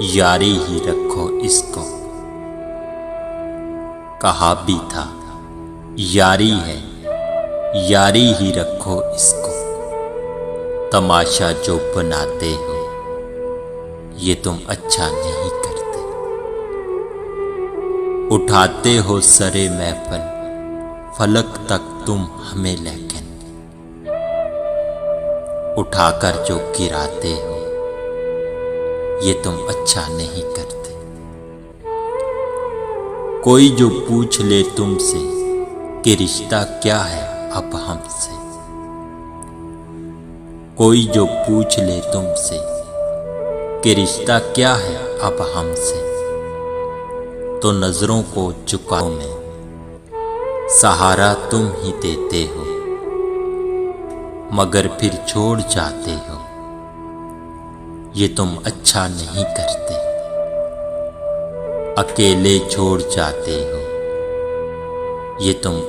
यारी ही रखो इसको। कहा भी था यारी है, यारी ही रखो इसको। तमाशा जो बनाते हो ये तुम अच्छा नहीं करते। उठाते हो सरे महफिल फलक तक तुम हमें, लेकिन उठाकर जो गिराते हो ये तुम अच्छा नहीं करते। कोई जो पूछ ले तुमसे कि रिश्ता क्या है अब हमसे, कोई जो पूछ ले तुमसे कि रिश्ता क्या है अब हमसे, तो नजरों को झुकाओ में सहारा तुम ही देते हो, मगर फिर छोड़ जाते हो ये तुम अच्छा नहीं करते। अकेले छोड़ जाते हो ये तुम